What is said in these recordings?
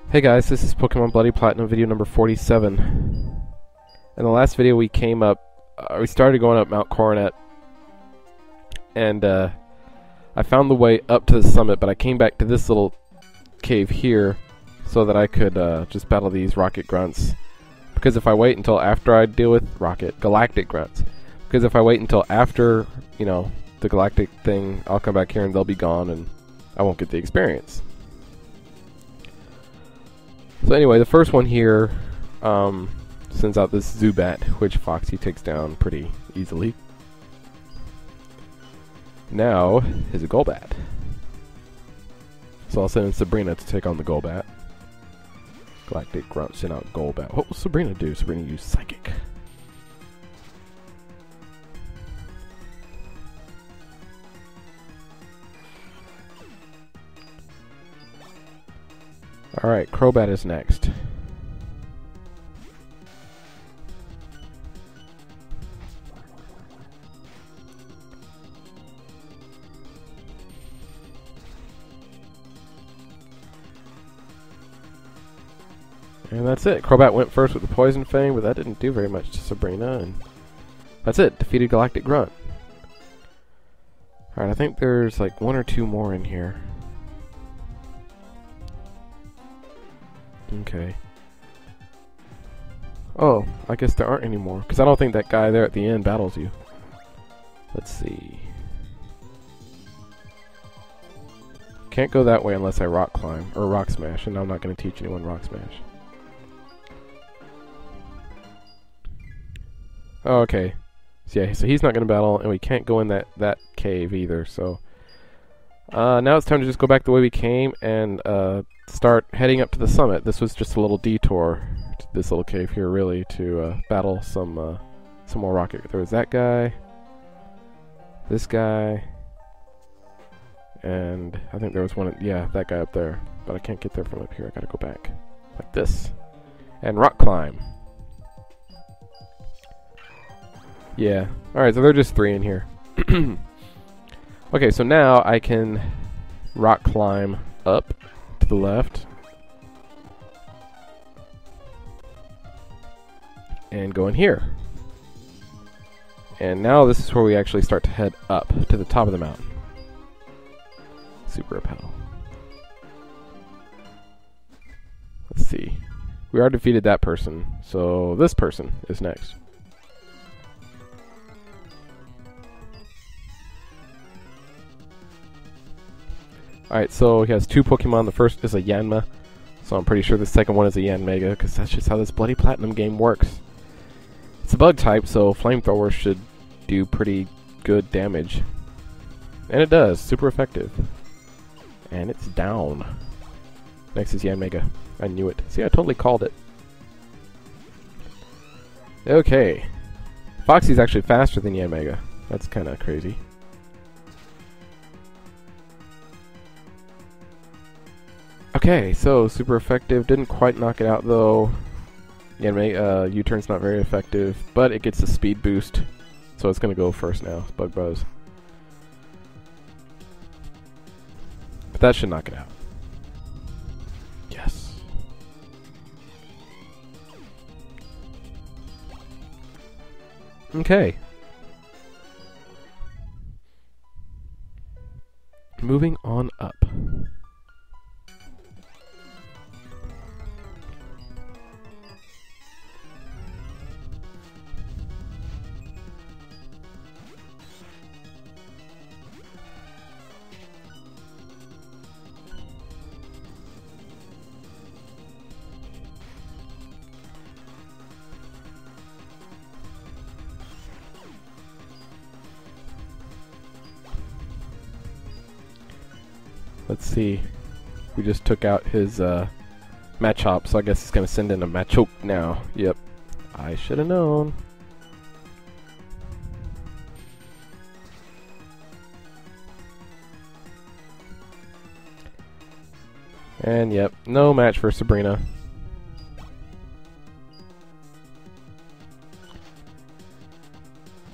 Hey guys, this is Pokemon Bloody Platinum video number 47. In the last video we came up, we started going up Mount Coronet, and I found the way up to the summit, but I came back to this little cave here so that I could just battle these rocket grunts. Because if I wait until after I deal with galactic grunts, because if I wait until after, you know, the galactic thing, I'll come back here and they'll be gone and I won't get the experience. So anyway, the first one here sends out this Zubat, which Foxy takes down pretty easily. Now is a Golbat. So I'll send in Sabrina to take on the Golbat. Galactic Grunt sent out Golbat. What will Sabrina do? Sabrina used Psychic. Alright, Crobat is next. And that's it. Crobat went first with the Poison Fang, but that didn't do very much to Sabrina, and that's it. Defeated Galactic Grunt. Alright, I think there's like one or two more in here. Okay. Oh, I guess there aren't any more, because I don't think that guy there at the end battles you. Let's see. Can't go that way unless I rock climb, or rock smash, and I'm not going to teach anyone rock smash. Oh, okay. So yeah, so he's not going to battle, and we can't go in that cave either, so... now it's time to just go back the way we came and start heading up to the summit. This was just a little detour to this little cave here, really, to battle some more rocket. There was that guy, this guy, and I think there was one, yeah, that guy up there. But I can't get there from up here. I gotta go back like this and rock climb. Yeah. All right, so there are just three in here. Okay, so now I can rock climb up to the left and go in here. And now this is where we actually start to head up to the top of the mountain. Super Repel. Let's see. We already defeated that person, so this person is next. Alright, so he has two Pokemon. The first is a Yanma, so I'm pretty sure the second one is a Yanmega, because that's just how this Bloody Platinum game works. It's a bug type, so Flamethrower should do pretty good damage. And it does, super effective. And it's down. Next is Yanmega. I knew it. See, I totally called it. Okay. Foxy's actually faster than Yanmega. That's kind of crazy. Okay, so super effective. Didn't quite knock it out though. Yanmega, U-turn's not very effective, but it gets a speed boost, so it's gonna go first now. It's Bug Buzz. But that should knock it out. Yes. Okay. Moving on up. Let's see. We just took out his Machop, so I guess it's going to send in a Machoke now. Yep. I should have known. And yep, no match for Sabrina.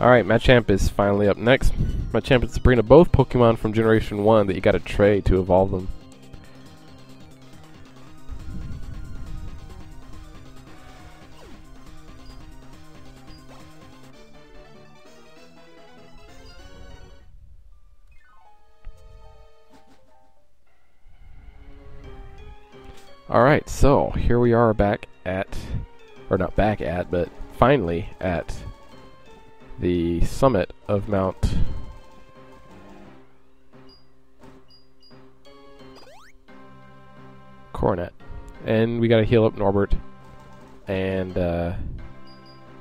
Alright, Machamp is finally up next. Machamp and Sabrina, both Pokemon from Generation 1 that you gotta trade to evolve them. Alright, so here we are back at, or not back at, but finally at the summit of Mount Coronet. And we gotta heal up Norbert. And,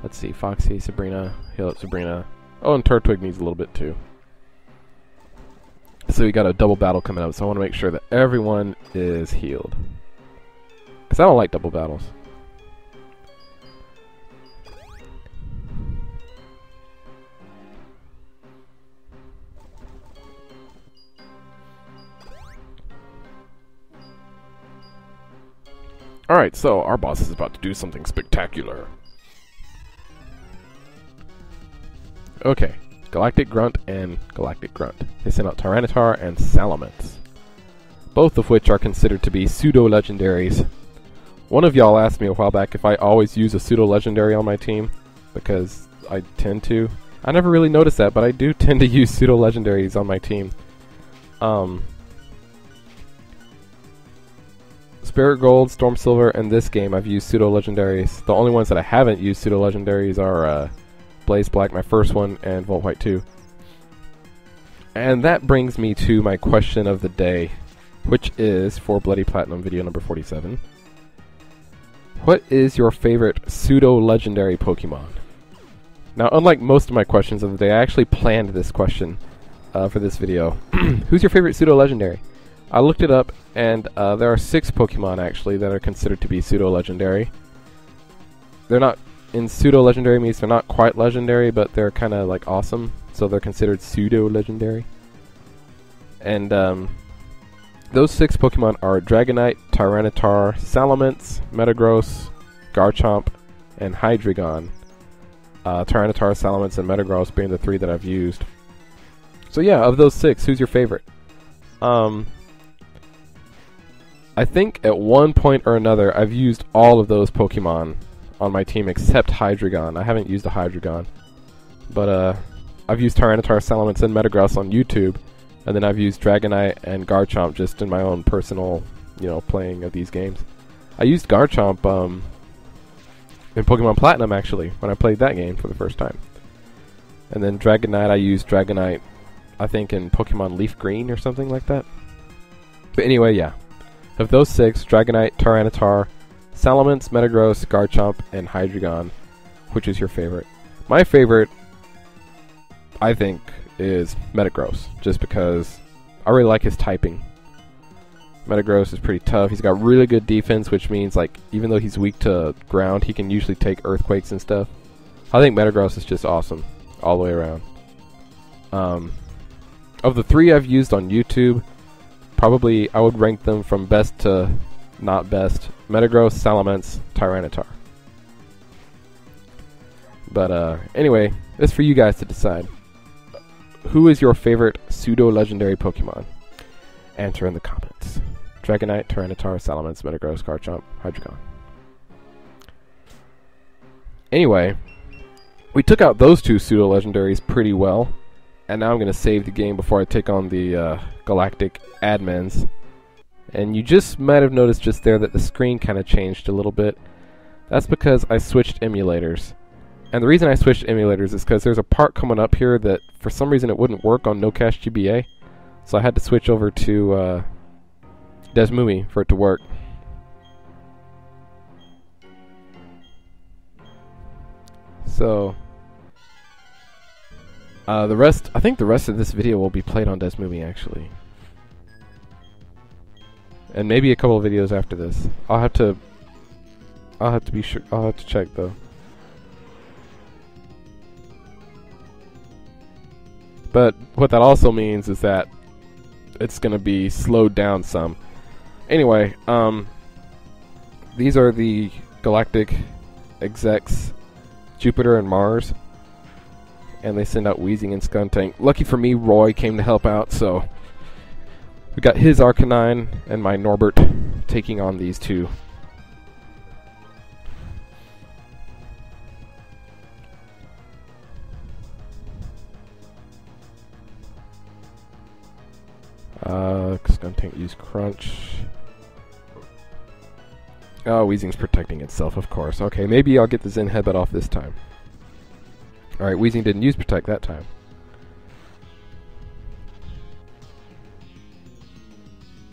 let's see, Foxy, Sabrina, heal up Sabrina. Oh, and Turtwig needs a little bit too. So we got a double battle coming up, so I want to make sure that everyone is healed. Because I don't like double battles. Alright, so our boss is about to do something spectacular. Okay, Galactic Grunt and Galactic Grunt. They send out Tyranitar and Salamence, both of which are considered to be pseudo-legendaries. One of y'all asked me a while back if I always use a pseudo-legendary on my team, because I tend to. I never really noticed that, but I do tend to use pseudo-legendaries on my team. Spirit Gold, Storm Silver, and this game I've used pseudo-legendaries. The only ones that I haven't used pseudo-legendaries are Blaze Black, my first one, and Volt White 2. And that brings me to my question of the day, which is for Bloody Platinum video number 47. What is your favorite pseudo-legendary Pokemon? Now, unlike most of my questions of the day, I actually planned this question for this video. Who's your favorite pseudo-legendary? I looked it up, and there are 6 Pokemon, actually, that are considered to be pseudo-legendary. They're not, in pseudo-legendary means they're not quite legendary, but they're kind of, like, awesome, so they're considered pseudo-legendary. And, those 6 Pokemon are Dragonite, Tyranitar, Salamence, Metagross, Garchomp, and Hydreigon. Tyranitar, Salamence, and Metagross being the 3 that I've used. So yeah, of those 6, who's your favorite? I think at one point or another I've used all of those Pokemon on my team except Hydreigon. I haven't used a Hydreigon. But I've used Tyranitar, Salamence, and Metagross on YouTube. And then I've used Dragonite and Garchomp just in my own personal, playing of these games. I used Garchomp in Pokemon Platinum, actually, when I played that game for the first time. And then Dragonite, I used Dragonite, I think, in Pokemon Leaf Green or something like that. But anyway, yeah. Of those 6, Dragonite, Tyranitar, Salamence, Metagross, Garchomp, and Hydreigon, which is your favorite? My favorite, I think, is Metagross, just because I really like his typing. Metagross is pretty tough. He's got really good defense, which means, like, even though he's weak to ground, he can usually take earthquakes and stuff. I think Metagross is just awesome all the way around. Of the 3 I've used on YouTube, probably I would rank them from best to not best. Metagross, Salamence, Tyranitar. But anyway, it's for you guys to decide. Who is your favorite pseudo-legendary Pokemon? Answer in the comments. Dragonite, Tyranitar, Salamence, Metagross, Garchomp, Hydreigon. Anyway, we took out those 2 pseudo-legendaries pretty well. And now I'm going to save the game before I take on the Galactic admins. And you just might have noticed just there that the screen kind of changed a little bit. That's because I switched emulators. And the reason I switched emulators is because there's a part coming up here that for some reason it wouldn't work on No Cache GBA. So I had to switch over to Desmumi for it to work. So I think the rest of this video will be played on Desmumi, actually. And maybe a couple of videos after this. I'll have to be sure. I'll have to check though. But what that also means is that it's going to be slowed down some. Anyway, these are the Galactic execs, Jupiter and Mars. And they send out Weezing and Skuntank. Lucky for me, Roy came to help out, so we got his Arcanine and my Norbert taking on these 2. Skuntank use Crunch. Oh, Weezing's protecting itself, of course. Okay, maybe I'll get the Zen Headbutt off this time. Alright, Weezing didn't use Protect that time.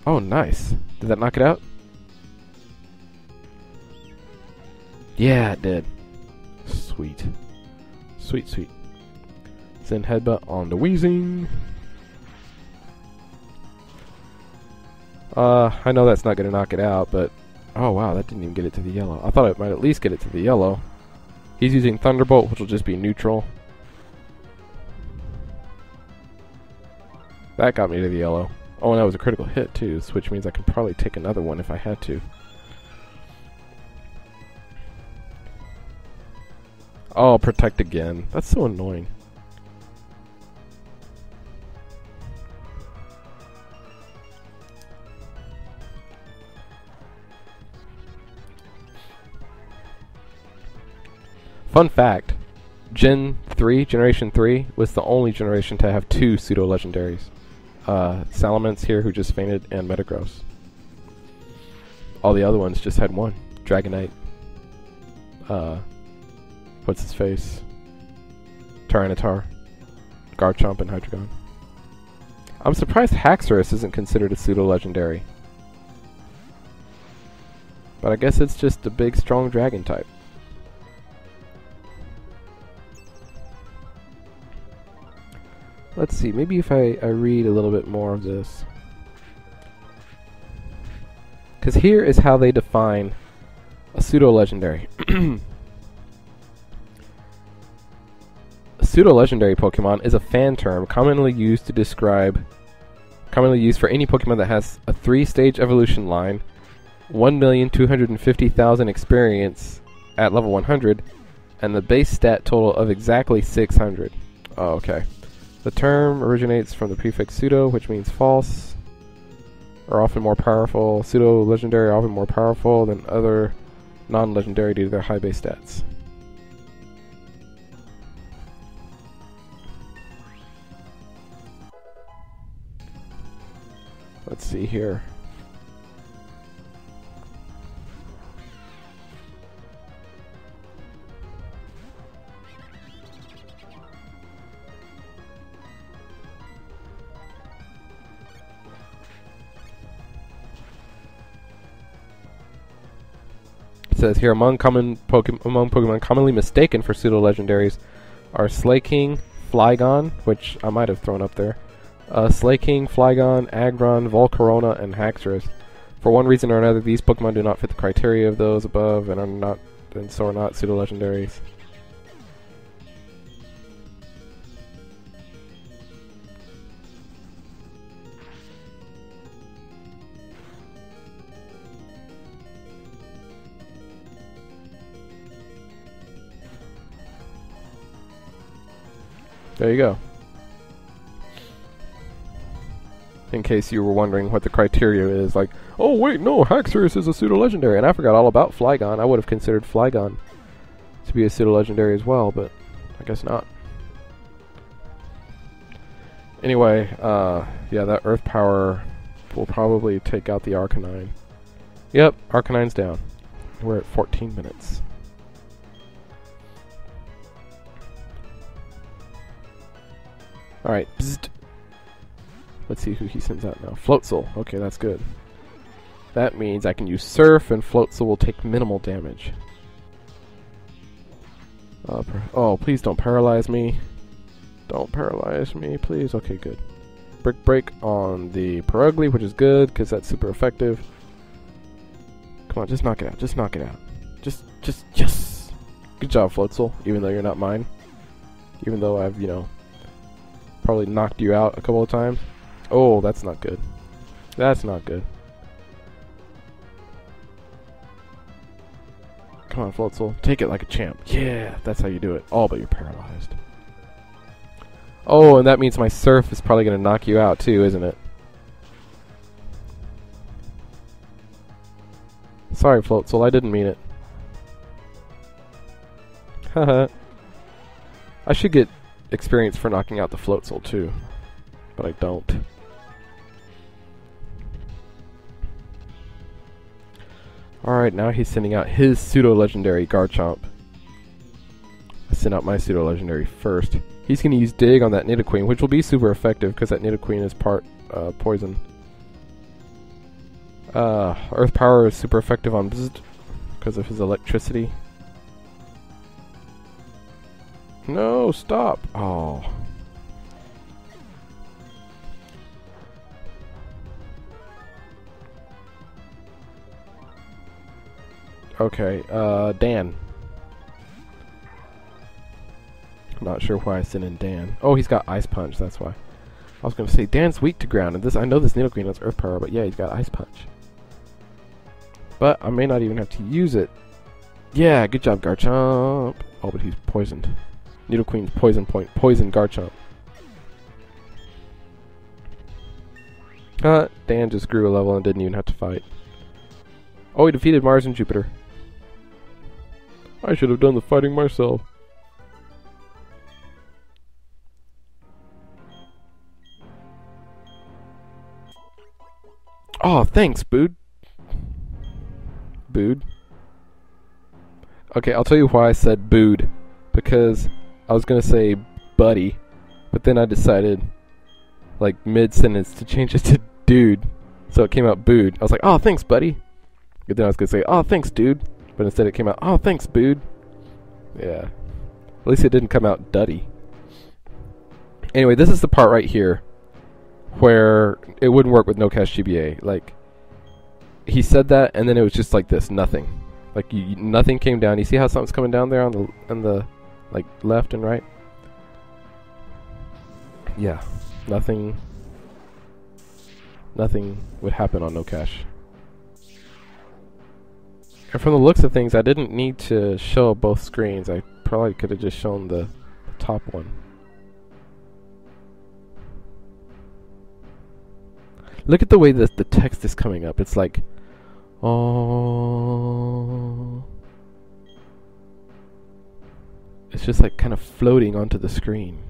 Oh, nice. Did that knock it out? Yeah, it did. Sweet. Sweet, sweet. Zen Headbutt on the Weezing. I know that's not going to knock it out, but... Oh, wow, that didn't even get it to the yellow. I thought it might at least get it to the yellow. He's using Thunderbolt, which will just be neutral. That got me to the yellow. Oh, and that was a critical hit, too, which means I could probably take another one if I had to. Oh, Protect again. That's so annoying. Fun fact, Generation 3 was the only generation to have 2 pseudo-legendaries. Salamence here, who just fainted, and Metagross. All the other ones just had 1. Dragonite. What's his face? Tyranitar. Garchomp and Hydreigon. I'm surprised Haxorus isn't considered a pseudo-legendary. But I guess it's just a big, strong dragon type. Let's see, maybe if I read a little bit more of this. Because here is how they define a pseudo-legendary. A pseudo-legendary Pokemon is a fan term commonly used for any Pokemon that has a 3-stage evolution line, 1,250,000 experience at level 100, and the base stat total of exactly 600. Oh, okay. The term originates from the prefix pseudo, which means false, or often more powerful. Pseudo-legendary are often more powerful than other non-legendary due to their high base stats. Let's see here. It says here, among Pokemon commonly mistaken for pseudo-legendaries are Slaking, Flygon, which I might have thrown up there, Slaking, Flygon, Aggron, Volcarona, and Haxorus. For one reason or another, these Pokemon do not fit the criteria of those above and so are not pseudo-legendaries. There you go. In case you were wondering what the criteria is, like, oh wait, no, Haxorus is a pseudo-legendary, and I forgot all about Flygon. I would have considered Flygon to be a pseudo-legendary as well, but I guess not. Anyway, yeah, that Earth Power will probably take out the Arcanine. Yep, Arcanine's down. We're at 14 minutes. Alright, let's see who he sends out now. Floatzel. Okay, that's good. That means I can use Surf, and Floatzel will take minimal damage. Oh, please don't paralyze me. Don't paralyze me, please. Okay, good. Brick Break on the Perugly, which is good, because that's super effective. Come on, just knock it out. Just knock it out. Yes! Good job, Floatzel, even though you're not mine. Even though I've, probably knocked you out a couple of times. Oh, that's not good. That's not good. Come on, Floatzel. Take it like a champ. Yeah, that's how you do it. Oh, but you're paralyzed. Oh, and that means my Surf is probably going to knock you out too, isn't it? Sorry, Floatzel. I didn't mean it. Haha. I should get experience for knocking out the Floatzel too, but I don't. Alright, now he's sending out his pseudo-legendary Garchomp. I sent out my pseudo-legendary first. He's going to use Dig on that Nidoqueen, which will be super effective because that Nidoqueen is part poison. Earth Power is super effective on Bzzd because of his electricity. No, stop! Oh. Okay, Dan. I'm not sure why I sent in Dan. Oh, he's got Ice Punch, that's why. I was gonna say, Dan's weak to ground, and this, I know this Nidoqueen has Earth Power, but yeah, he's got Ice Punch. But I may not even have to use it. Yeah, good job, Garchomp. Oh, but he's poisoned. Nidoqueen's poison point. Poison Garchomp. Dan just grew a level and didn't even have to fight. Oh, he defeated Mars and Jupiter. I should have done the fighting myself. Oh, thanks, Bood. Bood. Okay, I'll tell you why I said Bood. Because I was gonna say buddy, but then I decided, like, mid-sentence to change it to dude. So it came out Bood. I was like, oh, thanks, buddy. But then I was gonna say, oh, thanks, dude. But instead it came out, oh, thanks, Bood. Yeah. At least it didn't come out Duddy. Anyway, this is the part right here where it wouldn't work with no cash GBA. Like, he said that, and then it was just like this, nothing. Like, nothing came down. You see how something's coming down there on the like left and right? Yeah, nothing would happen on no cash. And from the looks of things, I didn't need to show both screens. I probably could have just shown the top one. Look at the way the text is coming up. It's like, oh. It's just like kind of floating onto the screen.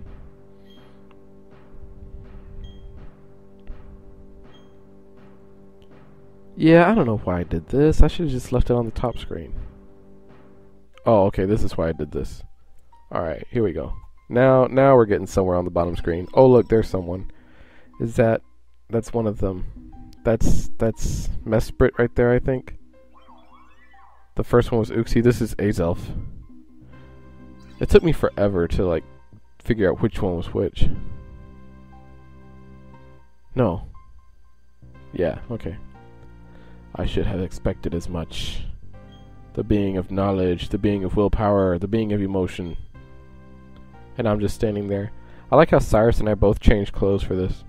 Yeah, I don't know why I did this. I should have just left it on the top screen. Oh, okay, this is why I did this. Alright, here we go. Now we're getting somewhere on the bottom screen. Oh, look, there's someone. That's one of them. That's Mesprit right there, I think. The first one was Uxie. This is Azelf. It took me forever to, like, figure out which one was which. No. Yeah, okay. I should have expected as much. The being of knowledge, the being of willpower, the being of emotion. And I'm just standing there. I like how Cyrus and I both changed clothes for this.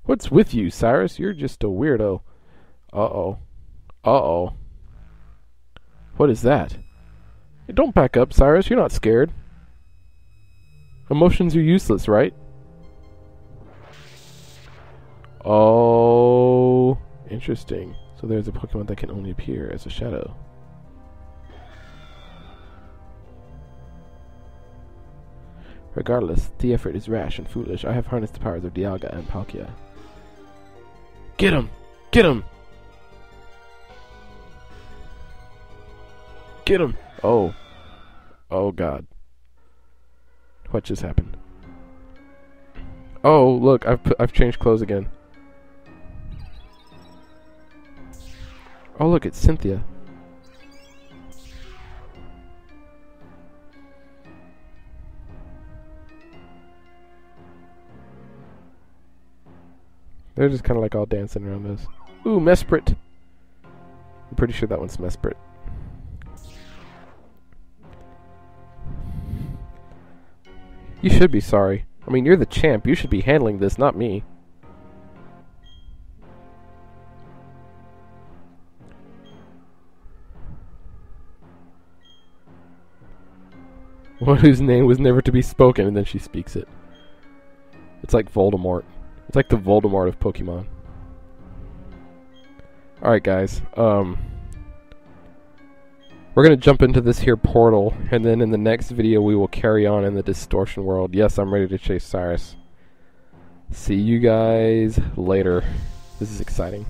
What's with you, Cyrus? You're just a weirdo. Uh-oh. Uh-oh. What is that? Hey, don't back up, Cyrus. You're not scared. Emotions are useless, right? Oh, interesting. So there's a Pokemon that can only appear as a shadow. Regardless, the effort is rash and foolish. I have harnessed the powers of Dialga and Palkia. Get him! Get him! Get him! Oh. Oh, God. What just happened? Oh, look, I've changed clothes again. Oh, look, it's Cynthia. They're just kind of like all dancing around us. Ooh, Mesprit. I'm pretty sure that one's Mesprit. You should be sorry. I mean, you're the champ. You should be handling this, not me. One whose name was never to be spoken, and then she speaks it. It's like Voldemort. It's like the Voldemort of Pokemon. Alright guys, we're gonna jump into this here portal, and then in the next video we will carry on in the distortion world. Yes, I'm ready to chase Cyrus. See you guys later. This is exciting.